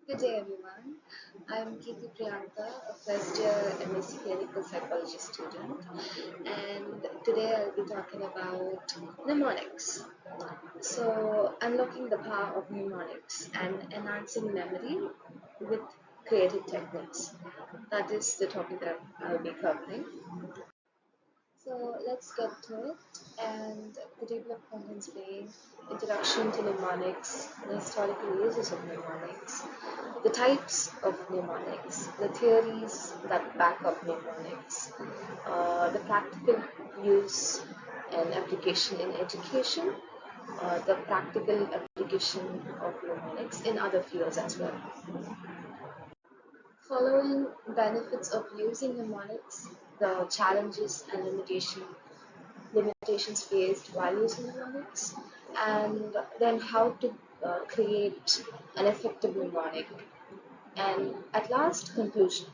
Good day, everyone. I'm Kirti Priyanka, a first year MSc Clinical Psychology student, and today I'll be talking about mnemonics. So, unlocking the power of mnemonics and enhancing memory with creative techniques. That is the topic that I'll be covering. So let's get to it. And the table of contents being introduction to mnemonics, the historical uses of mnemonics, the types of mnemonics, the theories that back up mnemonics, the practical use and application in education, the practical application of mnemonics in other fields as well. Following benefits of using mnemonics, the challenges and limitations faced while using mnemonics, and then how to create an effective mnemonic, and at last, conclusion.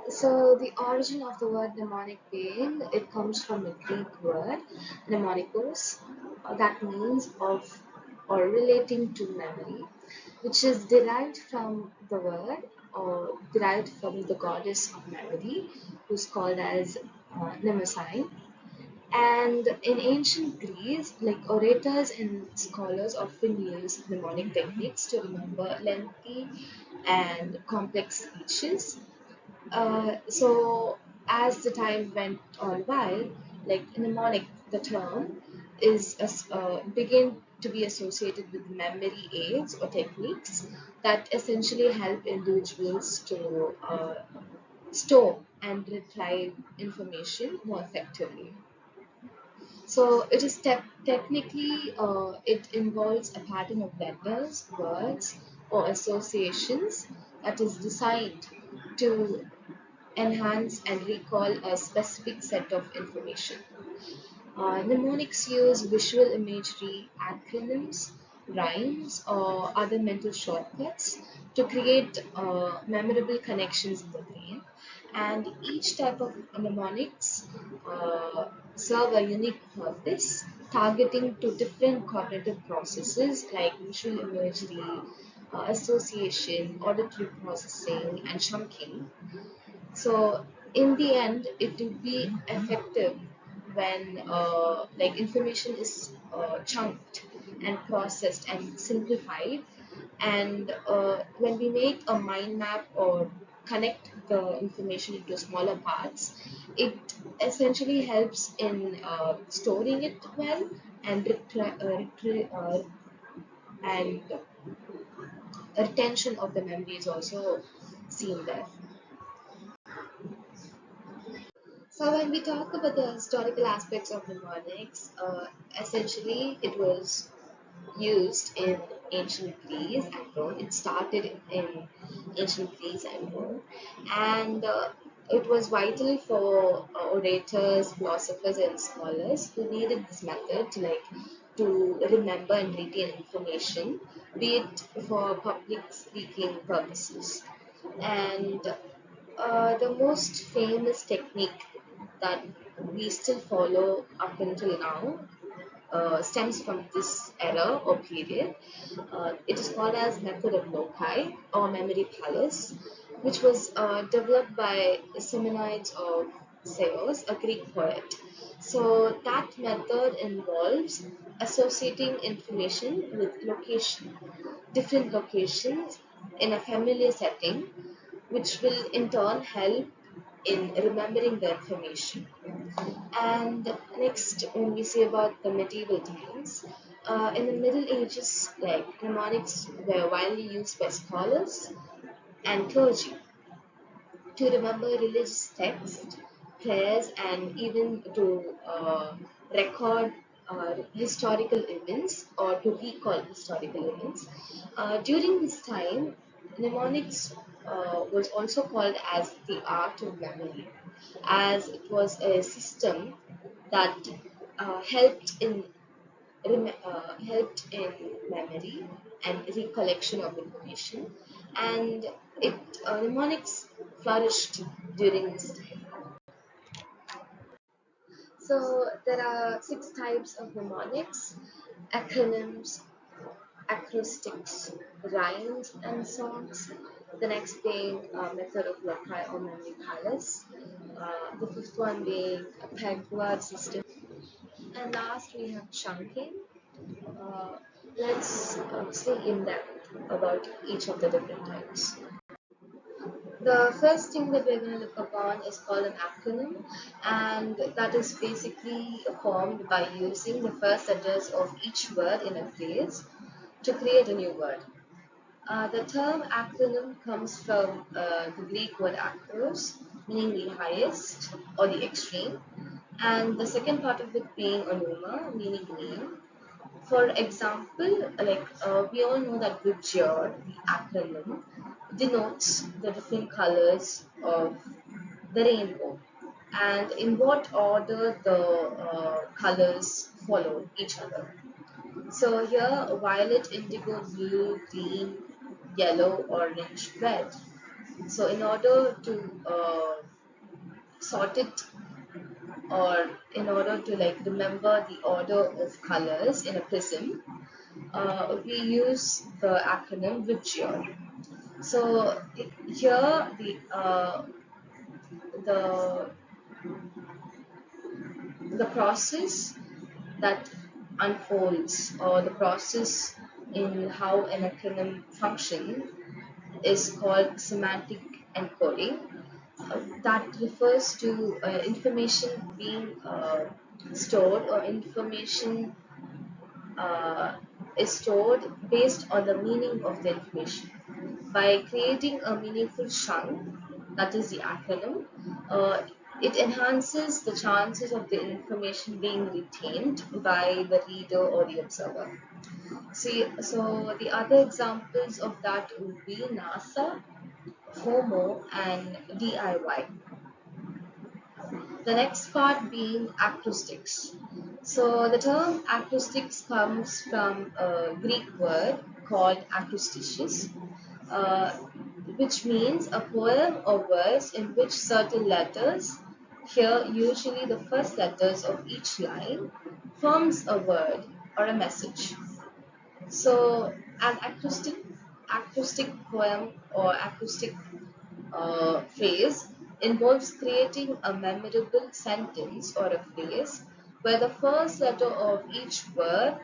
So the origin of the word mnemonic being, it comes from the Greek word mnemonikos, that means of or relating to memory, which is derived from the word or derived from the goddess of memory, who's called as Mnemosyne. And in ancient Greece, like orators and scholars often used mnemonic techniques to remember lengthy and complex speeches. So as the time went on by, like mnemonic, the term begin to be associated with memory aids or techniques that essentially help individuals to store and retrieve information more effectively. So it is technically it involves a pattern of letters, words, or associations that is designed to enhance and recall a specific set of information. Mnemonics use visual imagery, acronyms, rhymes, or other mental shortcuts to create memorable connections in the brain. And each type of mnemonics serve a unique purpose, targeting to different cognitive processes like visual imagery, association, auditory processing, and chunking. So in the end, it will be effective when like information is chunked and processed and simplified, and when we make a mind map or connect the information into smaller parts, it essentially helps in storing it well and and retention of the memory is also seen there. So when we talk about the historical aspects of mnemonics, essentially it was used in ancient Greece and Rome. It started in ancient Greece and Rome, and it was vital for orators, philosophers, and scholars who needed this method to to remember and retain information, be it for public speaking purposes. And the most famous technique that we still follow up until now stems from this era or period. It is called as method of loci or memory palace, which was developed by Simonides of Seos, a Greek poet. So that method involves associating information with location, different locations in a familiar setting, which will in turn help in remembering the information. And next, when we say about the medieval times, in the Middle Ages, like mnemonics were widely used by scholars and clergy to remember religious texts, prayers, and even to record historical events or to recall historical events. During this time, mnemonics was also called as the art of memory, as it was a system that helped in memory and recollection of information, and it mnemonics flourished during this time. So there are six types of mnemonics: acronyms, acrostics, rhymes and songs. The next being a method of loci or memory palace. The fifth one being a pegged word system. And last we have chunking. Uh, let's see in depth about each of the different types. The first thing that we're going to look upon is called an acronym, and that is basically formed by using the first letters of each word in a phrase to create a new word. The term acronym comes from the Greek word acros, meaning the highest or the extreme, and the second part of it being onuma, meaning name. For example, we all know that Goodyear, the acronym, denotes the different colors of the rainbow and in what order the colors follow each other. So here, violet, indigo, blue, green, yellow, orange, red. So in order to sort it or in order to like remember the order of colors in a prism, we use the acronym WITCHER. So here the the process that unfolds or the process in how an acronym function is called semantic encoding. That refers to information being stored or information uh, is stored based on the meaning of the information. By creating a meaningful chunk, that is the acronym, uh, it enhances the chances of the information being retained by the reader or the observer. See, so the other examples of that would be NASA, FOMO, and DIY. The next part being acoustics. So the term acoustics comes from a Greek word called acousticious, uh, which means a poem or verse in which certain letters, here usually the first letters of each line, forms a word or a message. So an acoustic poem or acoustic phrase involves creating a memorable sentence or a phrase where the first letter of each word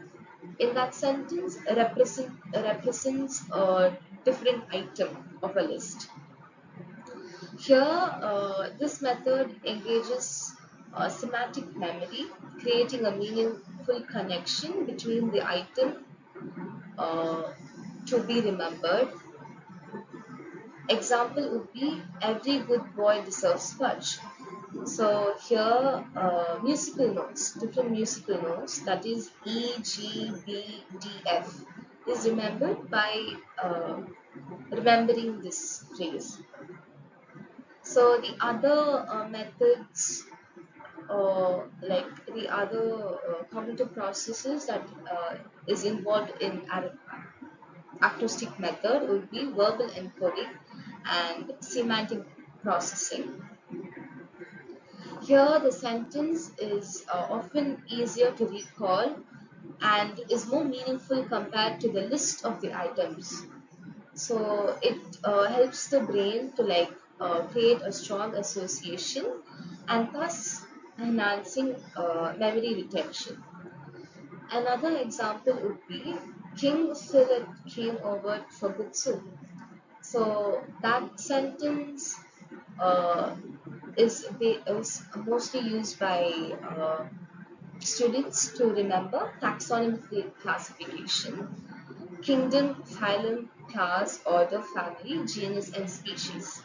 in that sentence represents a different item of a list. Here, this method engages semantic memory, creating a meaningful connection between the item uh, to be remembered. Example would be every good boy deserves fudge. So here, musical notes, different musical notes, that is E, G, B, D, F, is remembered by remembering this phrase. So the other methods, like the other cognitive processes that is involved in acoustic method would be verbal encoding and semantic processing. Here, the sentence is often easier to recall and is more meaningful compared to the list of the items. So it helps the brain to create a strong association and thus enhancing memory retention. Another example would be King Philip came over for good soup. So that sentence uh, is mostly used by students to remember taxonomy classification, kingdom, phylum, class, order, family, genus, and species.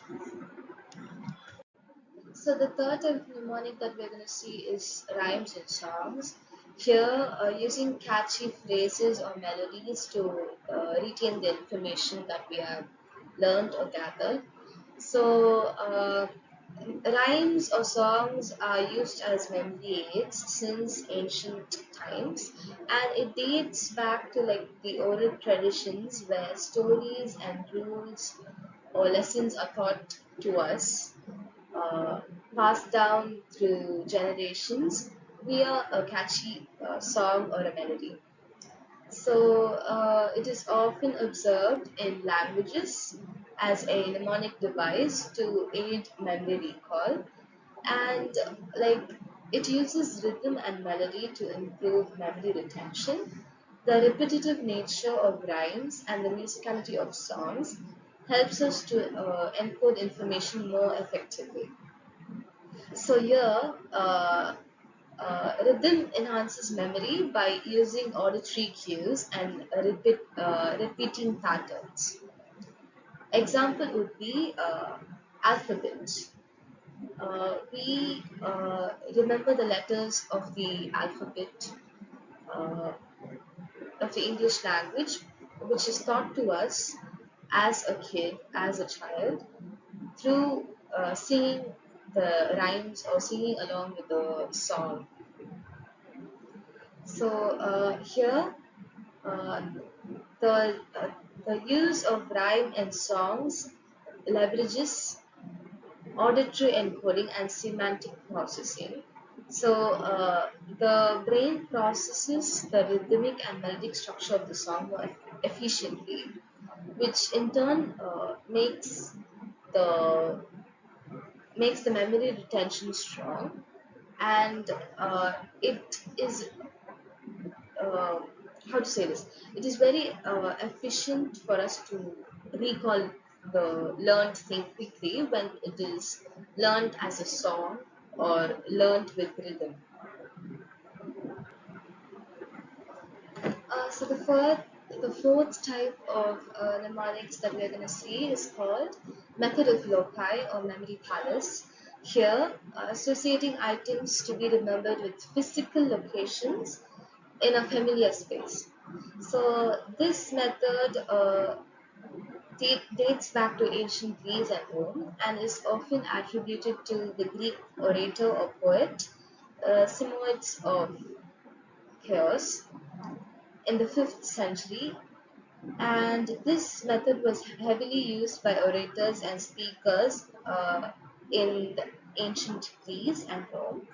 So the third type of mnemonic that we're going to see is rhymes and songs. Here, using catchy phrases or melodies to retain the information that we have learned or gathered. So, rhymes or songs are used as memory aids since ancient times, and it dates back to like the oral traditions where stories and rules or lessons are taught to us, uh, passed down through generations via a catchy song or a melody. It is often observed in languages as a mnemonic device to aid memory recall, and like it uses rhythm and melody to improve memory retention. The repetitive nature of rhymes and the musicality of songs helps us to encode information more effectively. So here, rhythm enhances memory by using auditory cues and repeating patterns. Example would be alphabet. We remember the letters of the alphabet uh, of the English language, which is taught to us as a kid, as a child, through singing the rhymes or singing along with the song. Here, uh, the uh, the use of rhyme and songs leverages auditory encoding and semantic processing. The brain processes the rhythmic and melodic structure of the song more efficiently, which in turn the makes the memory retention strong, and it is uh, how to say this? It is very efficient for us to recall the learned thing quickly when it is learned as a song or learned with rhythm. The fourth type of mnemonics that we are going to see is called method of loci or memory palace. Here, associating items to be remembered with physical locations in a familiar space. So this method dates back to ancient Greece and Rome and is often attributed to the Greek orator or poet Simois of Chaos in the 5th century. And this method was heavily used by orators and speakers in the ancient Greece and Rome.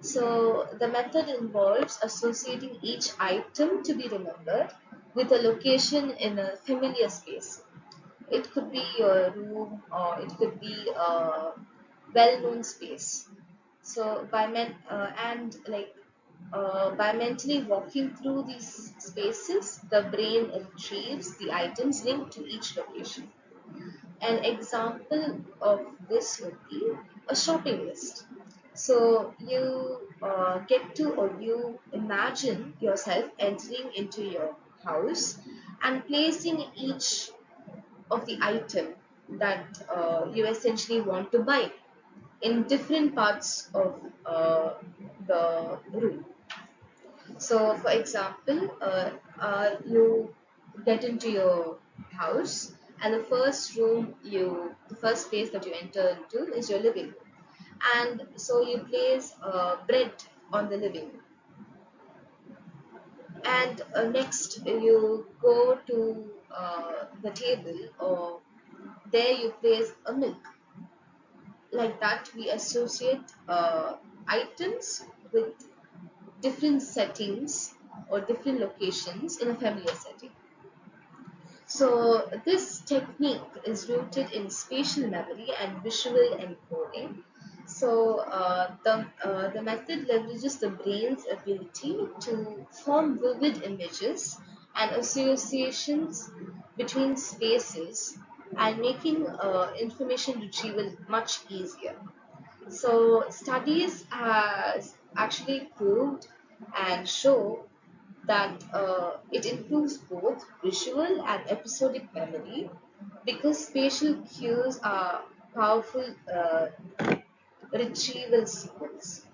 So the method involves associating each item to be remembered with a location in a familiar space. It could be your room or it could be a well-known space. So by men and like by mentally walking through these spaces, the brain retrieves the items linked to each location. An example of this would be a shopping list. So you get to or you imagine yourself entering into your house and placing each of the item that you essentially want to buy in different parts of the room. So, for example, you get into your house, and the first place that you enter into is your living room, and so you place bread on the living room, and next you go to the table, or there you place a milk. Like that, we associate items with different settings or different locations in a familiar setting. So this technique is rooted in spatial memory and visual encoding. The method leverages the brain's ability to form vivid images and associations between spaces and making information retrieval much easier. So studies has actually proved and show that it improves both visual and episodic memory because spatial cues are powerful retrieval signals.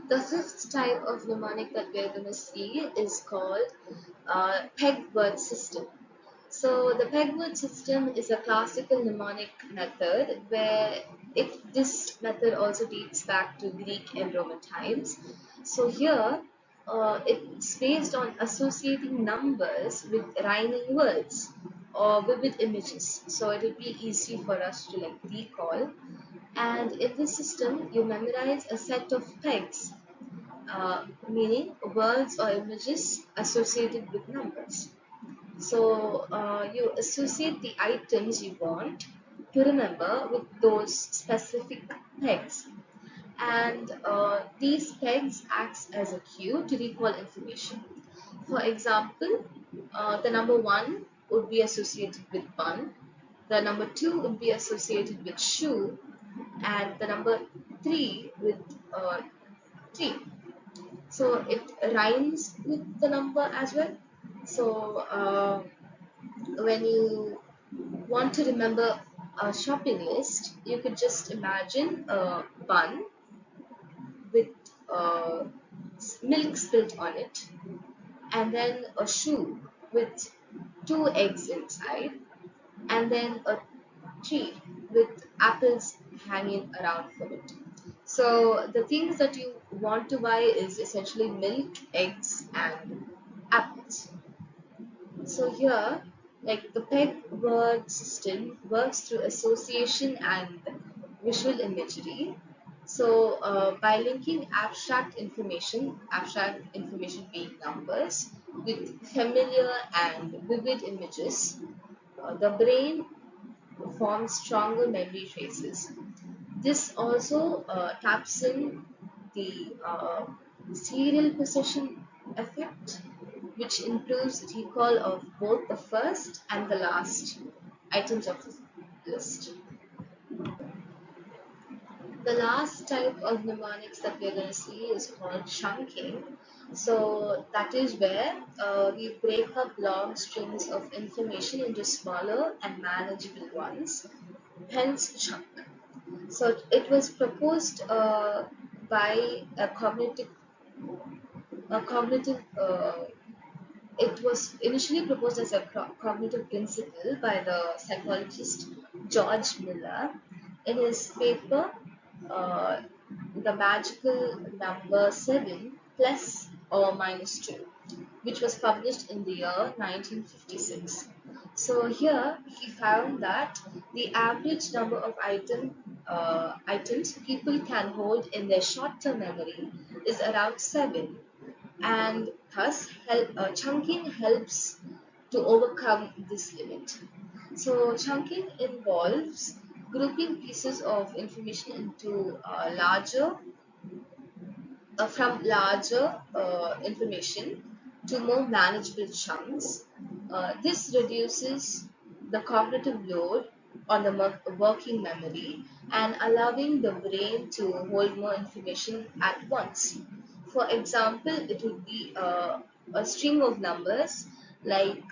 The fifth type of mnemonic that we're going to see is called peg word system. So the peg word system is a classical mnemonic method where this method also dates back to Greek and Roman times. So here it's based on associating numbers with rhyming words or vivid images. So it will be easy for us to like recall. And in this system, you memorize a set of pegs meaning words or images associated with numbers. So you associate the items you want to remember with those specific pegs, and these pegs acts as a cue to recall information. For example, the number 1 would be associated with bun, the number 2 would be associated with shoe, and the number 3 with tree. So it rhymes with the number as well. So when you want to remember a shopping list, you could just imagine a bun with uh, milk spilt on it, and then a shoe with two eggs inside, and then a tree with apples hanging around from it. So the things that you want to buy is essentially milk, eggs, and apples. So here, like the peg word system works through association and visual imagery. So by linking abstract information being numbers, with familiar and vivid images, the brain forms stronger memory traces. This also taps in the serial possession effect, which improves recall of both the first and the last items of the list. The last type of mnemonics that we're going to see is called chunking. So that is where we break up long strings of information into smaller and manageable ones, hence chunk. So it was proposed by a cognitive it was initially proposed as a cognitive principle by the psychologist George Miller in his paper, uh, The Magical Number 7 Plus or Minus 2, which was published in the year 1956. So here he found that the average number of items people can hold in their short-term memory is around 7, and thus chunking helps to overcome this limit. So chunking involves grouping pieces of information into from larger information to more manageable chunks. This reduces the cognitive load on the working memory and allowing the brain to hold more information at once. For example, it would be a string of numbers like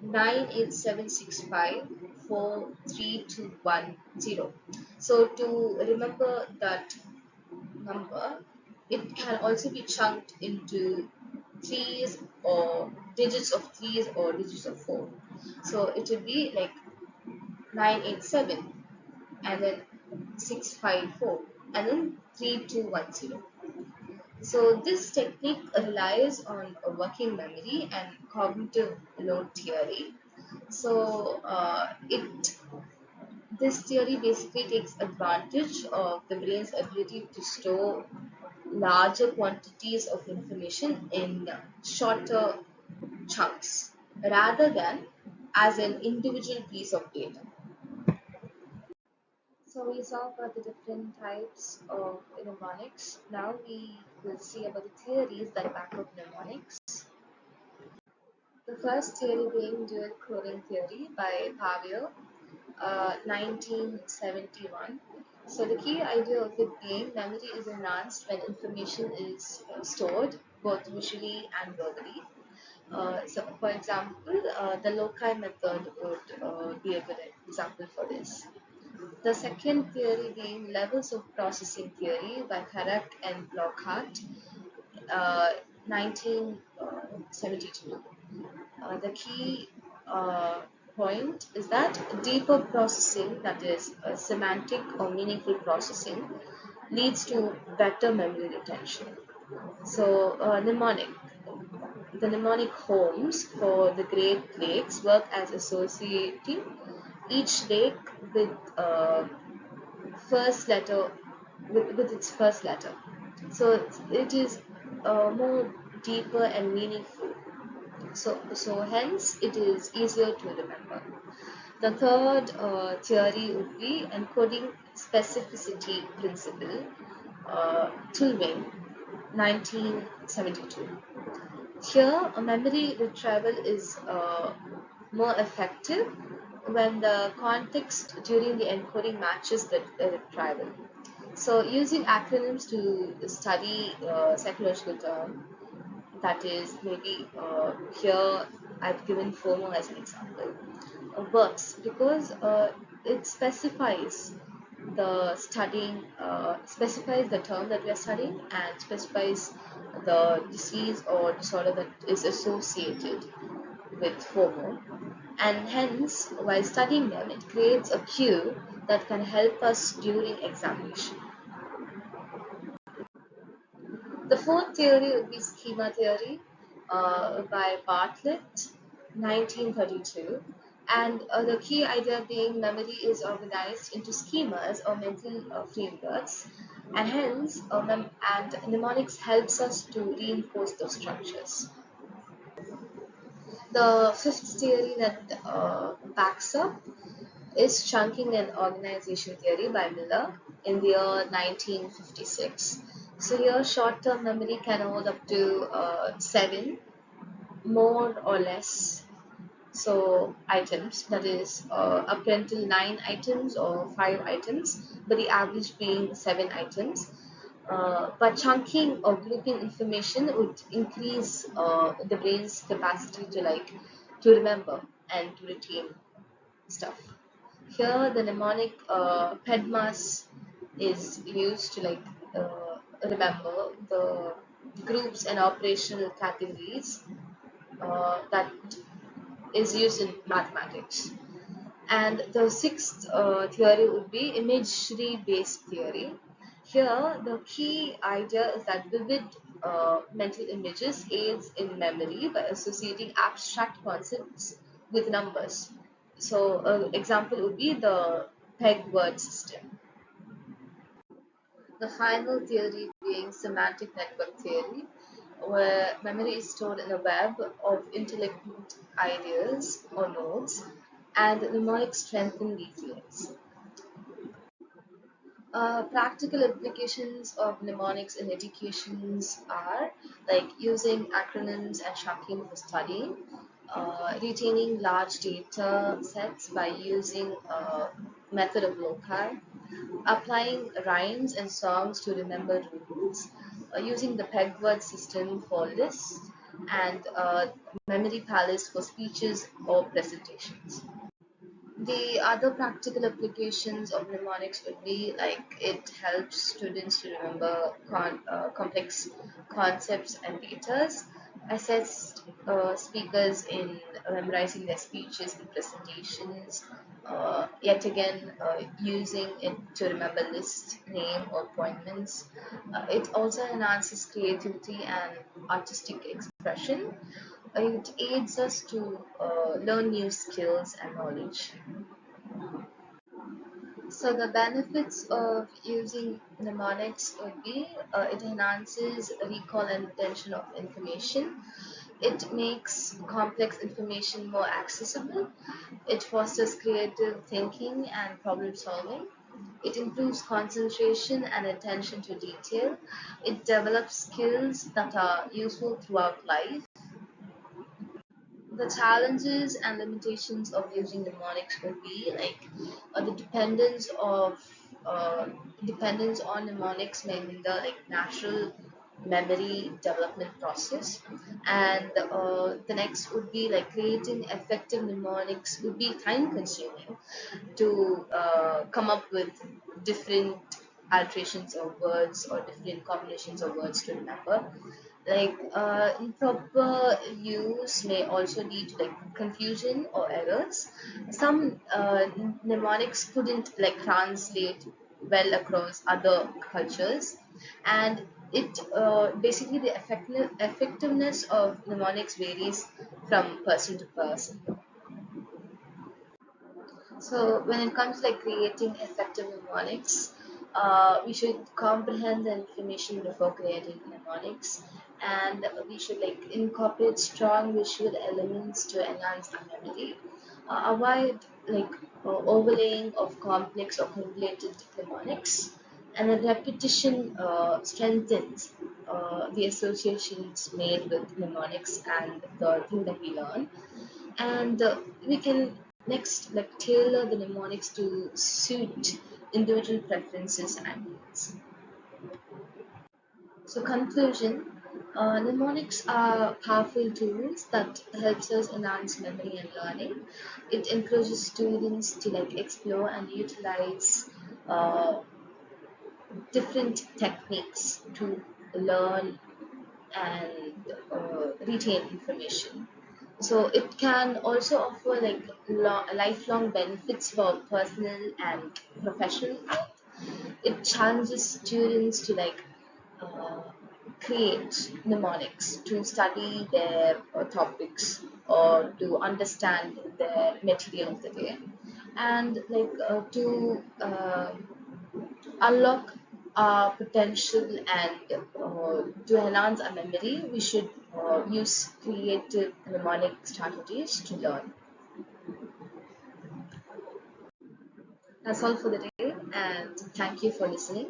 987654321. So to remember that number, it can also be chunked into threes or digits of threes or digits of four. So it would be like 987 and then 654 and then 3210. So this technique relies on a working memory and cognitive load theory. So it this theory basically takes advantage of the brain's ability to store larger quantities of information in shorter chunks rather than as an individual piece of data. So we saw about the different types of mnemonics. Now we will see about the theories that back up mnemonics. The first theory being dual coding theory by Pavio, 1971. So the key idea of it being memory is enhanced when information is stored both visually and verbally. So, for example, the loci method would be a good example for this. The second theory being levels of processing theory by Karak and Lockhart, 1972. The key point is that deeper processing, that is semantic or meaningful processing, leads to better memory retention. So, the mnemonic homes for the Great Lakes work as associating each lake with first letter with its first letter. So it is more deeper and meaningful. So hence it is easier to remember. The third theory would be encoding specificity principle, Tulwing, 1972. Here, a memory retrieval is more effective when the context during the encoding matches the retrieval. So, using acronyms to study psychological term, that is maybe here I've given FOMO as an example, works because it specifies the term that we are studying and specifies the disease or disorder that is associated with FOMO, and hence while studying them it creates a cue that can help us during examination. The fourth theory would be schema theory by Bartlett, 1932. And the key idea being memory is organized into schemas or mental frameworks, and hence, and mnemonics helps us to reinforce those structures. The fifth theory that backs up is chunking and organization theory by Miller in the year 1956. So here, short-term memory can hold up to seven, more or less, so items. That is up until nine items or five items, but the average being seven items. But chunking or grouping information would increase the brain's capacity to remember and to retain stuff. Here, the mnemonic PEDMAS is used to remember the groups and operational categories that is used in mathematics. And the sixth theory would be imagery-based theory. Here, the key idea is that vivid mental images aids in memory by associating abstract concepts with numbers. So, an example would be the peg word system. The final theory being semantic network theory, where memory is stored in a web of intelligent ideas or nodes, and mnemonics strengthen these links. Practical applications of mnemonics in educations are like using acronyms and chunking for studying, retaining large data sets by using method of loci, applying rhymes and songs to remember rules, using the peg word system for lists, and memory palace for speeches or presentations. The other practical applications of mnemonics would be like it helps students to remember complex concepts and datas, assess speakers in memorizing their speeches and presentations, yet again using it to remember list, name, or appointments. It also enhances creativity and artistic expression. It aids us to learn new skills and knowledge. So the benefits of using mnemonics would be it enhances recall and retention of information. It makes complex information more accessible. It fosters creative thinking and problem solving. It improves concentration and attention to detail. It develops skills that are useful throughout life. The challenges and limitations of using mnemonics would be like the uh, dependence on mnemonics may hinder like natural memory development process, and the next would be like creating effective mnemonics would be time consuming to come up with different alterations of words or different combinations of words to remember. Like improper use may also lead to like confusion or errors. Some mnemonics couldn't like translate well across other cultures, and it basically the effectiveness of mnemonics varies from person to person. So when it comes to like creating effective mnemonics, We should comprehend the information before creating mnemonics, and we should incorporate strong visual elements to enhance our memory. Avoid overlaying of complex or correlated mnemonics, and the repetition strengthens the associations made with mnemonics and the thing that we learn. And we can next tailor the mnemonics to suit individual preferences and needs. So conclusion, mnemonics are powerful tools that helps us enhance memory and learning. It encourages students to explore and utilize uh, different techniques to learn and retain information. So it can also offer lifelong benefits for personal and professional growth. It challenges students to uh, create mnemonics to study their topics or to understand their material of the day, and to unlock our potential and to enhance our memory, we should use creative mnemonic strategies to learn. That's all for the day, and thank you for listening.